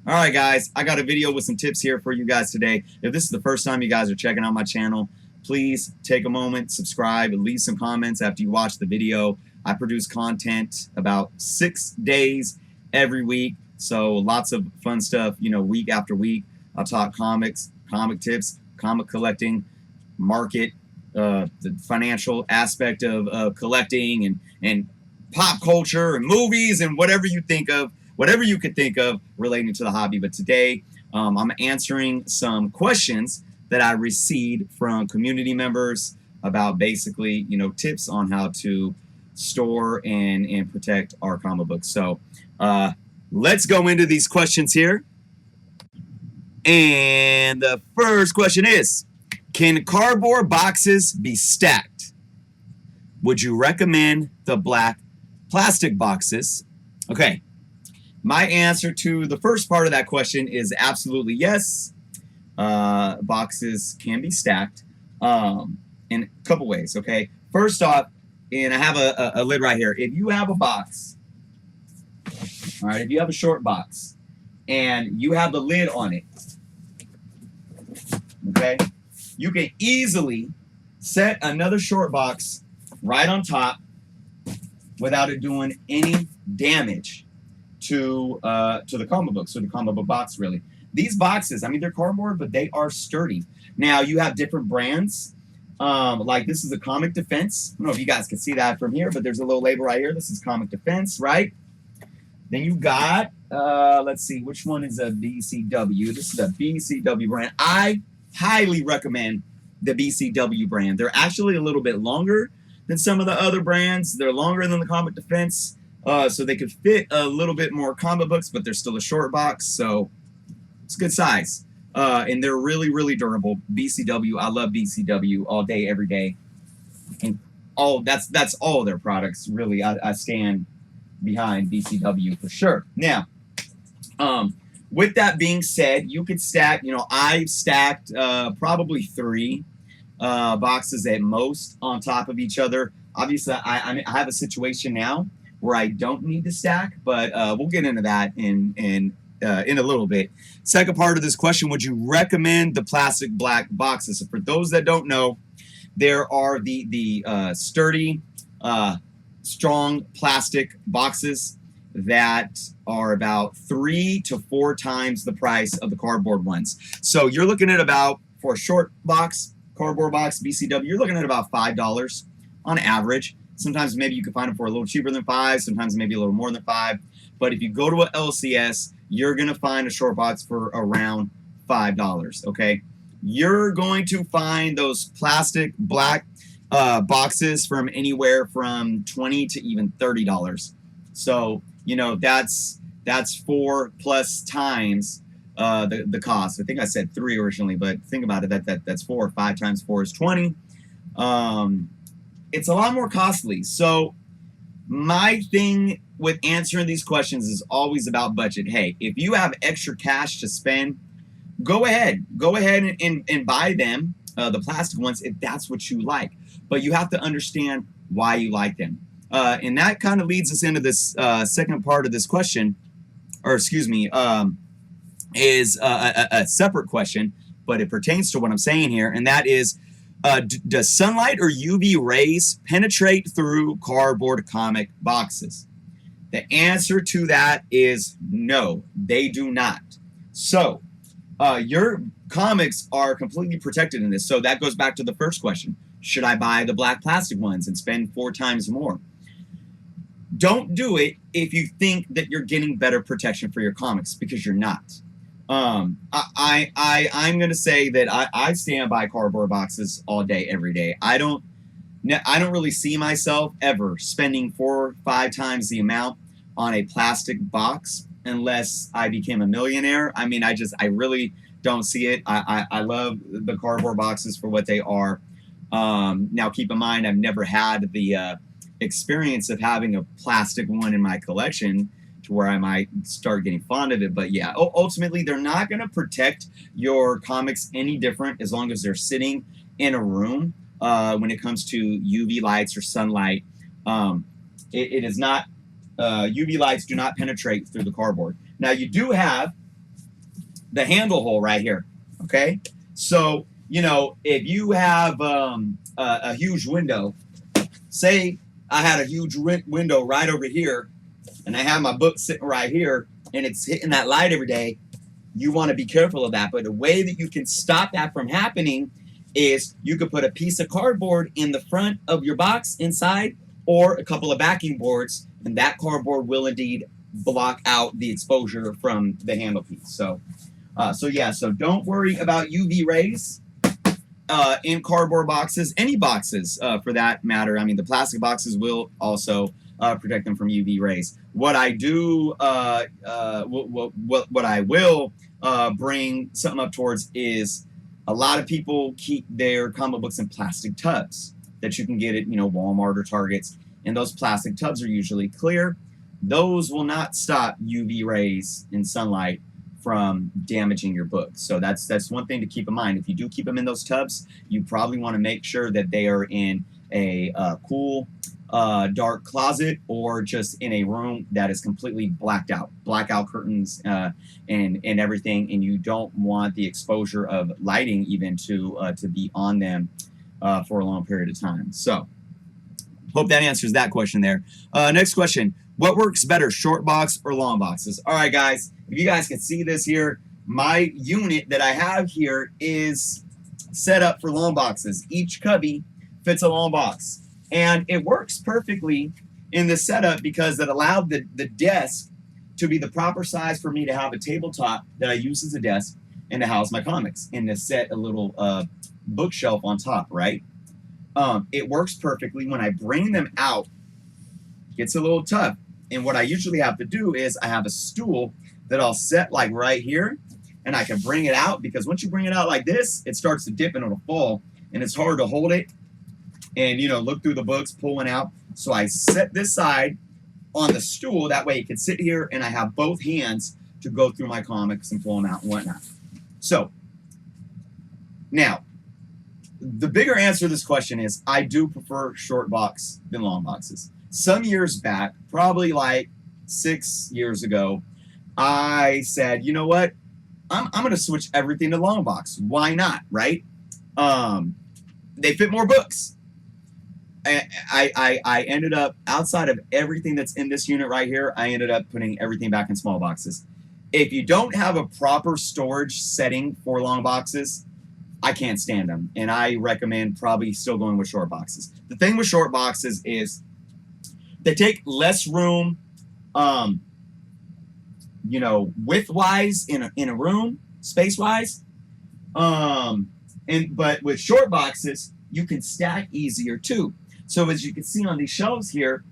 All right, guys, I got a video with some tips here for you guys today. If this is the first time you guys are checking out my channel, please take a moment, subscribe, and leave some comments after you watch the video. I produce content about 6 days every week, so lots of fun stuff, week after week. I'll talk comics, comic tips, comic collecting, market, the financial aspect of collecting, and pop culture and movies and whatever you could think of relating to the hobby. But today, I'm answering some questions that I received from community members about basically, tips on how to store and protect our comic books. So let's go into these questions here. And the first question is, can cardboard boxes be stacked? Would you recommend the black plastic boxes? Okay. My answer to the first part of that question is absolutely yes. Boxes can be stacked in a couple ways, okay? First off, and I have a lid right here. If you have a box, all right, if you have a short box and you have the lid on it, okay, you can easily set another short box right on top without it doing any damage to the comic book, so the comic book box, really. These boxes, I mean, they're cardboard, but they are sturdy. Now, you have different brands. Like this is a Comic Defense. I don't know if you guys can see that from here, but there's a little label right here. This is Comic Defense, right? Then you got, let's see, which one is a BCW? This is a BCW brand. I highly recommend the BCW brand. They're actually a little bit longer than some of the other brands. They're longer than the Comic Defense. So they could fit a little bit more comic books, but they're still a short box, so it's good size. And they're really, really durable. BCW, I love BCW all day, every day. And that's all their products, really. I stand behind BCW for sure. Now, with that being said, you could stack, I've stacked probably 3 boxes at most on top of each other. Obviously, I have a situation now where I don't need to stack, but we'll get into that in a little bit. Second part of this question, would you recommend the plastic black boxes? So for those that don't know, there are the sturdy, strong plastic boxes that are about 3 to 4 times the price of the cardboard ones. So you're looking at about, for a short box, cardboard box, BCW, you're looking at about $5 on average. Sometimes maybe you can find them for a little cheaper than $5, sometimes maybe a little more than $5. But if you go to a LCS, you're going to find a short box for around $5, okay? You're going to find those plastic black boxes from anywhere from $20 to even $30. So, that's 4+ times the cost. I think I said 3 originally, but think about it, that's 4. 5 times 4 is 20. It's a lot more costly. So my thing with answering these questions is always about budget. Hey, if you have extra cash to spend, go ahead and buy them, the plastic ones, if that's what you like. But you have to understand why you like them. And that kind of leads us into this second part of this question, or excuse me, is a separate question, but it pertains to what I'm saying here, and that is, does sunlight or UV rays penetrate through cardboard comic boxes? The answer to that is no, they do not. So your comics are completely protected in this. So that goes back to the first question. Should I buy the black plastic ones and spend 4 times more? Don't do it if you think that you're getting better protection for your comics, because you're not. I'm going to say that I stand by cardboard boxes all day, every day. I don't really see myself ever spending 4 or 5 times the amount on a plastic box unless I became a millionaire. I mean, I really don't see it. I love the cardboard boxes for what they are. Now, keep in mind, I've never had the experience of having a plastic one in my collection to where I might start getting fond of it. But yeah, ultimately, they're not going to protect your comics any different as long as they're sitting in a room. When it comes to UV lights or sunlight, it is not, UV lights do not penetrate through the cardboard. Now, you do have the handle hole right here. Okay, so you know, if you have a huge window, say I had a huge window right over here, and I have my book sitting right here, and it's hitting that light every day, you want to be careful of that. But the way that you can stop that from happening is you could put a piece of cardboard in the front of your box inside, or a couple of backing boards, and that cardboard will indeed block out the exposure from the handle piece. So so don't worry about UV rays in cardboard boxes, any boxes for that matter. I mean, the plastic boxes will also protect them from UV rays. What I do, what I will bring something up towards is a lot of people keep their comic books in plastic tubs that you can get at, you know, Walmart or Targets, and those plastic tubs are usually clear. Those will not stop UV rays and sunlight from damaging your book. So that's one thing to keep in mind. If you do keep them in those tubs, you probably want to make sure that they are in a cool, dark closet, or just in a room that is completely blacked out, blackout curtains and everything, and you don't want the exposure of lighting even to be on them for a long period of time. So hope that answers that question there. Next question. What works better, short box or long boxes? All right, guys, if you guys can see this here, my unit that I have here is set up for long boxes. Each cubby fits a long box. And it works perfectly in this setup because it allowed the desk to be the proper size for me to have a tabletop that I use as a desk and to house my comics, and to set a little bookshelf on top, right? It works perfectly. When I bring them out, it gets a little tough. And what I usually have to do is I have a stool that I'll set like right here, and I can bring it out, because once you bring it out like this, it starts to dip and it'll fall, and it's hard to hold it and, you know, look through the books, pull one out. So I set this side on the stool. That way it can sit here and I have both hands to go through my comics and pull them out and whatnot. So now, the bigger answer to this question is I do prefer short box than long boxes. Some years back, probably like 6 years ago, I said, you know what? I'm going to switch everything to long box. Why not, right? They fit more books. I ended up, outside of everything that's in this unit right here, I ended up putting everything back in small boxes. If you don't have a proper storage setting for long boxes, I can't stand them. And I recommend probably still going with short boxes. The thing with short boxes is they take less room, you know, width-wise in a room, space-wise. But with short boxes, you can stack easier too. So as you can see on these shelves here,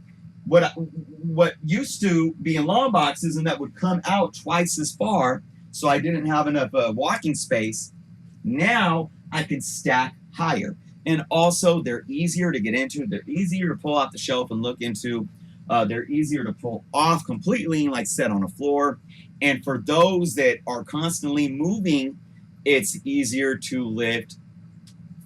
what used to be in long boxes, and that would come out twice as far, so I didn't have enough walking space, now I can stack higher. And also, they're easier to get into. They're easier to pull off the shelf and look into. They're easier to pull off completely, like set on a floor. And for those that are constantly moving, it's easier to lift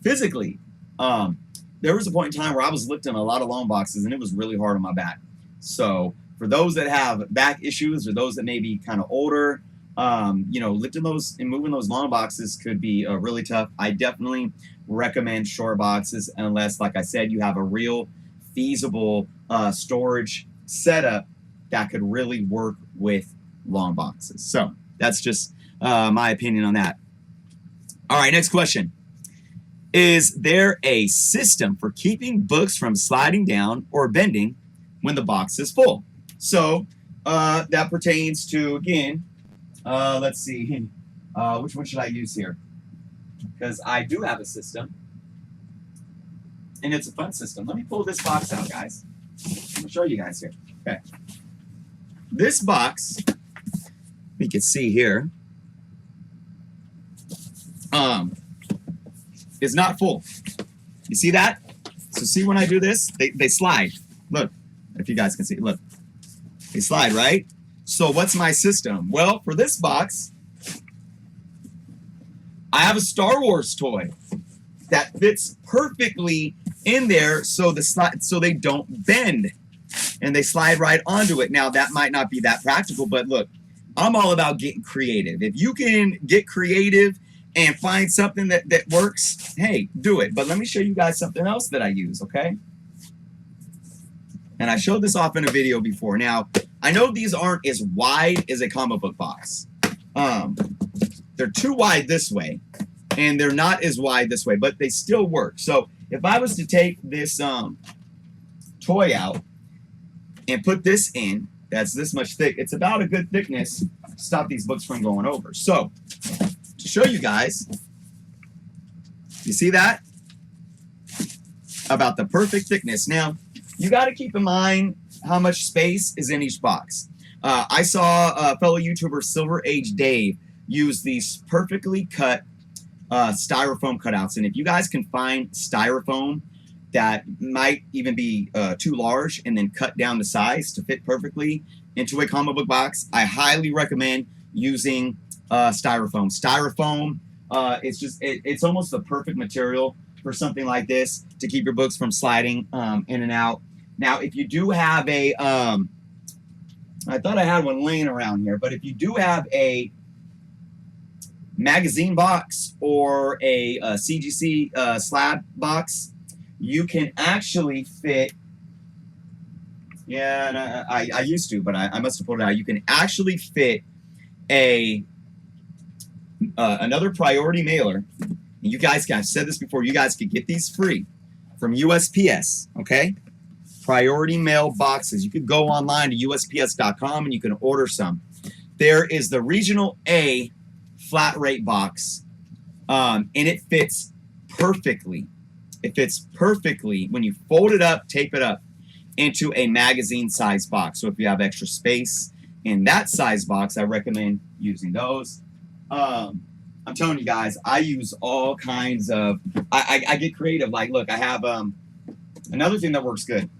physically. There was a point in time where I was lifting a lot of long boxes, and it was really hard on my back. So for those that have back issues, or those that may be kind of older, you know, lifting those and moving those long boxes could be really tough. I definitely recommend short boxes, unless, like I said, you have a real feasible storage setup that could really work with long boxes. So that's just my opinion on that. All right, next question. Is there a system for keeping books from sliding down or bending when the box is full? So that pertains to, again, let's see, which one should I use here? Because I do have a system, and it's a fun system. Let me pull this box out, guys. I'll show you guys here. Okay. This box, you can see here, is not full. You see that? So see when I do this, they slide. Look, if you guys can see, look. They slide, right? So what's my system? Well, for this box, I have a Star Wars toy that fits perfectly in there, so they don't bend, and they slide right onto it. Now that might not be that practical, but look, I'm all about getting creative. If you can get creative and find something that works, hey, do it. But let me show you guys something else that I use, okay? And I showed this off in a video before. Now, I know these aren't as wide as a comic book box. They're too wide this way, and they're not as wide this way, but they still work. So if I was to take this toy out and put this in, that's this much thick, it's about a good thickness to stop these books from going over. So to show you guys, you see that? About the perfect thickness. Now, you got to keep in mind how much space is in each box. I saw a fellow YouTuber, Silver Age Dave, use these perfectly cut styrofoam cutouts. And if you guys can find styrofoam that might even be too large and then cut down the size to fit perfectly into a comic book box, I highly recommend using styrofoam. Styrofoam, it's almost the perfect material for something like this to keep your books from sliding in and out. Now, if you do have a, I thought I had one laying around here, but if you do have a magazine box or a CGC slab box, you can actually fit, yeah, I used to, but I must have pulled it out. You can actually fit a another priority mailer. And you guys, I've said this before, you guys could get these free from USPS, okay? Priority mail boxes. You could go online to USPS.com and you can order some. There is the Regional A flat rate box, and it fits perfectly. It fits perfectly when you fold it up, tape it up into a magazine size box. So if you have extra space in that size box, I recommend using those. I'm telling you guys, I use all kinds of, I get creative. Like, look, I have another thing that works good.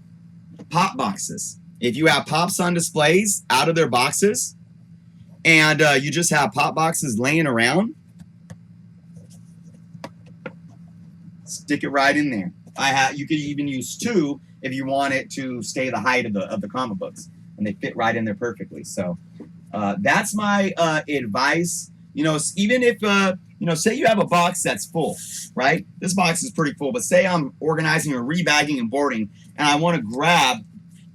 Pop boxes. If you have pops on displays out of their boxes and you just have pop boxes laying around, stick it right in there. You could even use two if you want it to stay the height of the comic books, and they fit right in there perfectly. So that's my advice. You know, even if you know, say you have a box that's full, right? This box is pretty full, but say I'm organizing or rebagging and boarding, and I want to grab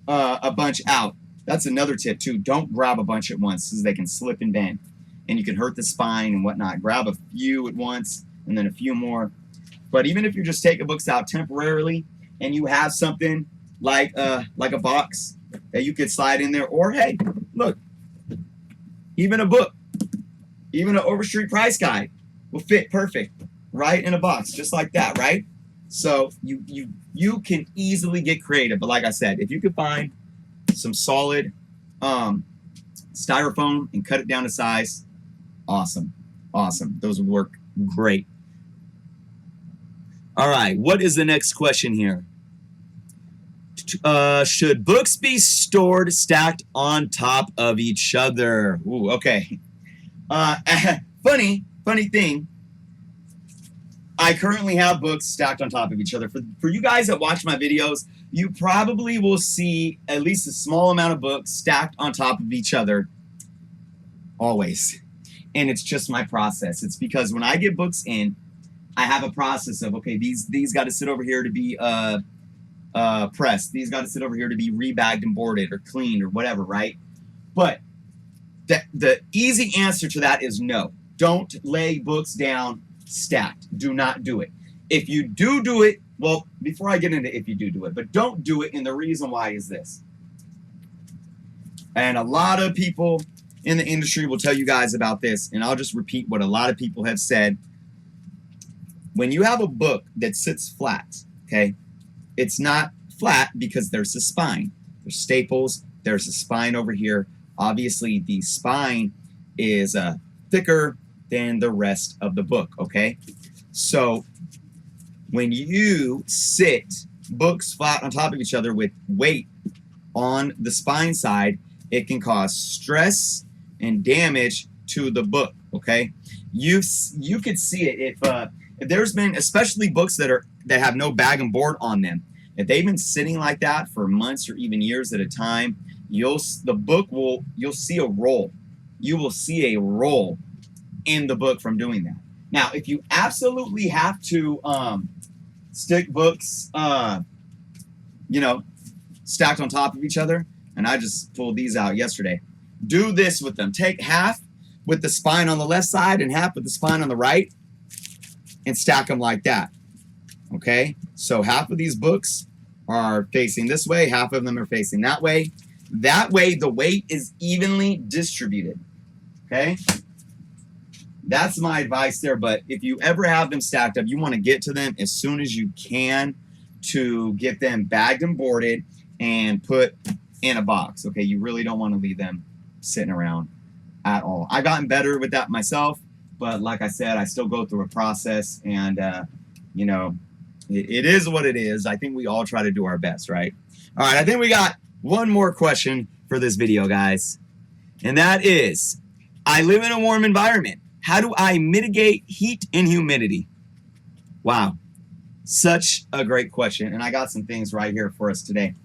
a bunch out. That's another tip too. Don't grab a bunch at once, because they can slip and bend, and you can hurt the spine and whatnot. Grab a few at once, and then a few more. But even if you're just taking books out temporarily, and you have something like a box that you could slide in there, or hey, look, even a book, even an Overstreet price guide will fit perfect right in a box, just like that, right? So you can easily get creative. But like I said, if you could find some solid styrofoam and cut it down to size, awesome, awesome. Those would work great. All right, what is the next question here? Should books be stored stacked on top of each other? Ooh, okay. Funny thing. I currently have books stacked on top of each other. For you guys that watch my videos, you probably will see at least a small amount of books stacked on top of each other always. And it's just my process. It's because when I get books in, I have a process of, okay, these got to sit over here to be pressed. These got to sit over here to be rebagged and boarded or cleaned or whatever, right? But the easy answer to that is no. Don't lay books down stacked. Do not do it. If you do it, well, before I get into if you do it, but don't do it, and the reason why is this. And a lot of people in the industry will tell you guys about this, and I'll just repeat what a lot of people have said. When you have a book that sits flat, okay, it's not flat because there's a spine. There's staples. There's a spine over here. Obviously, the spine is thicker than the rest of the book, okay? So when you sit books flat on top of each other with weight on the spine side, it can cause stress and damage to the book, okay? You could see it if there's been, especially books that have no bag and board on them, if they've been sitting like that for months or even years at a time, you'll see a roll you will see a roll in the book from doing that. Now, if you absolutely have to stick books, you know, stacked on top of each other, and I just pulled these out yesterday. Do this with them. Take half with the spine on the left side and half with the spine on the right and stack them like that. Okay? So half of these books are facing this way, half of them are facing that way. That way, the weight is evenly distributed. Okay? That's my advice there. But if you ever have them stacked up, you want to get to them as soon as you can to get them bagged and boarded and put in a box. Okay? You really don't want to leave them sitting around at all. I've gotten better with that myself, but like I said, I still go through a process, and you know, it is what it is. I think we all try to do our best, right? All right, I think we got one more question for this video, guys, and that is, I live in a warm environment. How do I mitigate heat and humidity? Wow, such a great question, and I got some things right here for us today.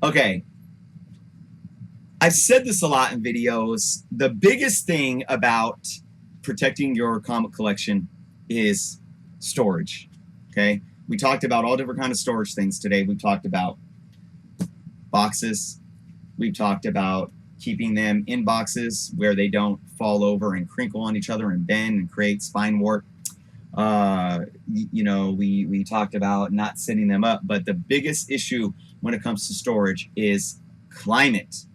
Okay, I've said this a lot in videos. The biggest thing about protecting your comic collection is storage. Okay, we talked about all different kinds of storage things today. We talked about boxes. We've talked about keeping them in boxes where they don't fall over and crinkle on each other and bend and create spine warp. You know, we talked about not setting them up, but the biggest issue when it comes to storage is climate.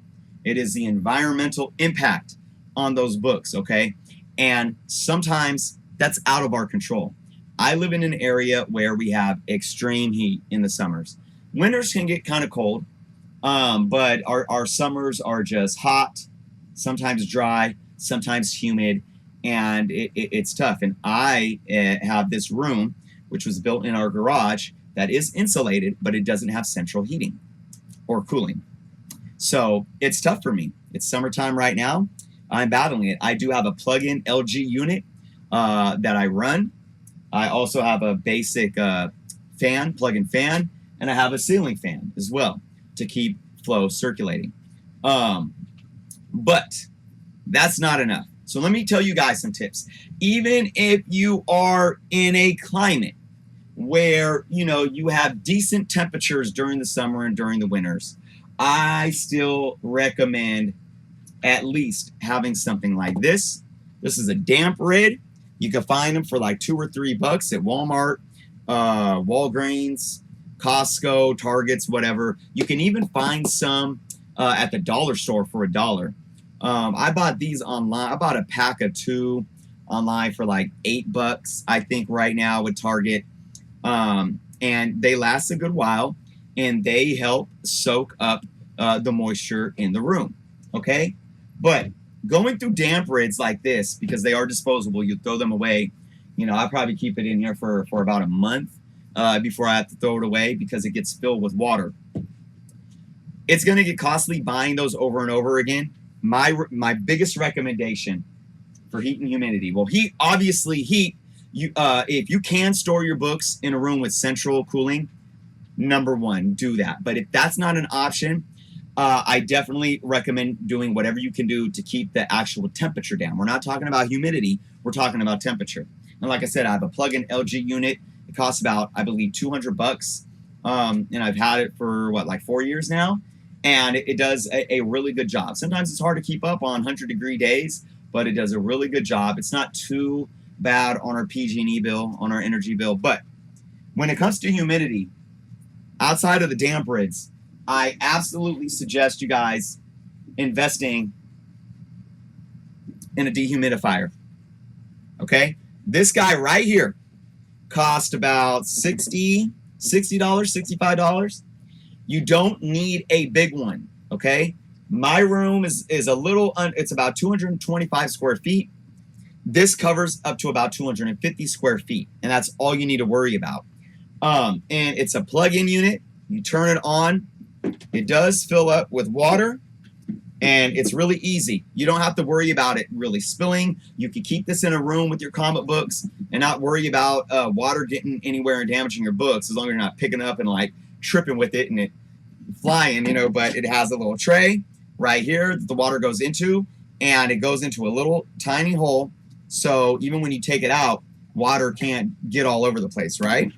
It is the environmental impact on those books, okay? And sometimes that's out of our control. I live in an area where we have extreme heat in the summers. Winters can get kind of cold, but our summers are just hot, sometimes dry, sometimes humid, and it's tough. And I have this room, which was built in our garage, that is insulated, but it doesn't have central heating or cooling. So it's tough for me. It's summertime right now. I'm battling it. I do have a plug-in LG unit that I run. I also have a basic fan, plug-in fan, and I have a ceiling fan as well to keep flow circulating. But that's not enough. So let me tell you guys some tips. Even if you are in a climate where, you know, you have decent temperatures during the summer and during the winters, I still recommend at least having something like this. This is a damp rid. You can find them for like $2 or $3 at Walmart, Walgreens, Costco, Targets, whatever. You can even find some at the dollar store for $1. I bought these online. I bought a pack of 2 online for like $8, I think, right now with Target. And they last a good while, and they help soak up the moisture in the room, okay? But going through damp rids like this, because they are disposable, you throw them away, you know, I probably keep it in here for about a month before I have to throw it away because it gets filled with water. It's going to get costly buying those over and over again. My biggest recommendation for heat and humidity, well, heat, obviously heat, if you can store your books in a room with central cooling, number one, do that. But if that's not an option, I definitely recommend doing whatever you can do to keep the actual temperature down. We're not talking about humidity, we're talking about temperature. And like I said, I have a plug-in LG unit. It costs about, I believe, $200. And I've had it for, what, like 4 years now? And it does a really good job. Sometimes it's hard to keep up on 100-degree days, but it does a really good job. It's not too bad on our PG&E bill, on our energy bill. But when it comes to humidity, outside of the damp rids, I absolutely suggest you guys investing in a dehumidifier. Okay? This guy right here cost about $60, $65. You don't need a big one, okay? My room is a little, it's about 225 square feet. This covers up to about 250 square feet, and that's all you need to worry about. And it's a plug-in unit. You turn it on. It does fill up with water, and it's really easy. You don't have to worry about it really spilling. You can keep this in a room with your comic books and not worry about water getting anywhere and damaging your books, as long as you're not picking up and like tripping with it and it flying, you know. But it has a little tray right here that the water goes into, and it goes into a little tiny hole. So even when you take it out, water can't get all over the place, right?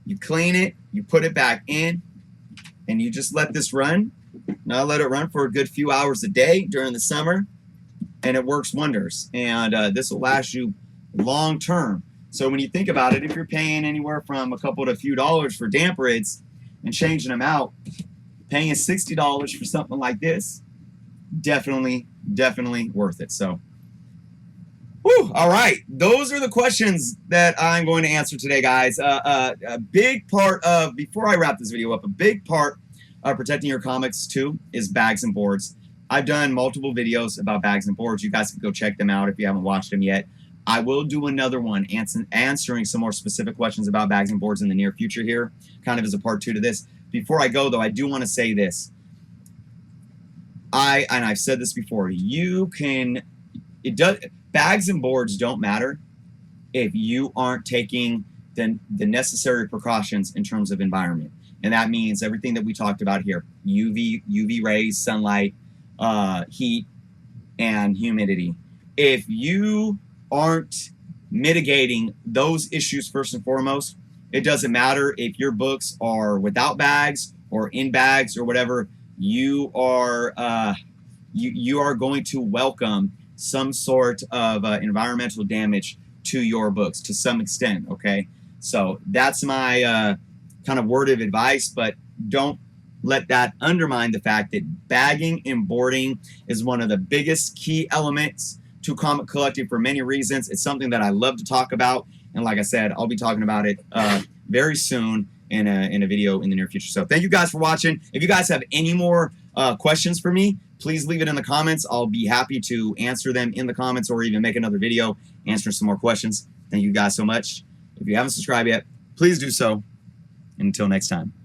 You clean it, you put it back in, and you just let this run. Now let it run for a good few hours a day during the summer, and it works wonders. And this will last you long term. So when you think about it, if you're paying anywhere from a couple to a few dollars for damp rids and changing them out, paying $60 for something like this, definitely worth it. So, whew, all right. Those are the questions that I'm going to answer today, guys. A big part of, before I wrap this video up, a big part of protecting your comics too is bags and boards. I've done multiple videos about bags and boards. You guys can go check them out if you haven't watched them yet. I will do another one answering some more specific questions about bags and boards in the near future here, kind of as a part 2 to this. Before I go, though, I do want to say this. And I've said this before, bags and boards don't matter if you aren't taking the necessary precautions in terms of environment. And that means everything that we talked about here: UV rays, sunlight, heat, and humidity. If you aren't mitigating those issues first and foremost, it doesn't matter if your books are without bags or in bags or whatever. You are going to welcome some sort of environmental damage to your books to some extent. Okay, so that's my kind of word of advice, but don't let that undermine the fact that bagging and boarding is one of the biggest key elements to comic collecting for many reasons. It's something that I love to talk about, and like I said, I'll be talking about it very soon in a video in the near future. So thank you guys for watching. If you guys have any more questions for me, please leave it in the comments. I'll be happy to answer them in the comments, or even make another video answering some more questions. Thank you guys so much. If you haven't subscribed yet, please do so. Until next time.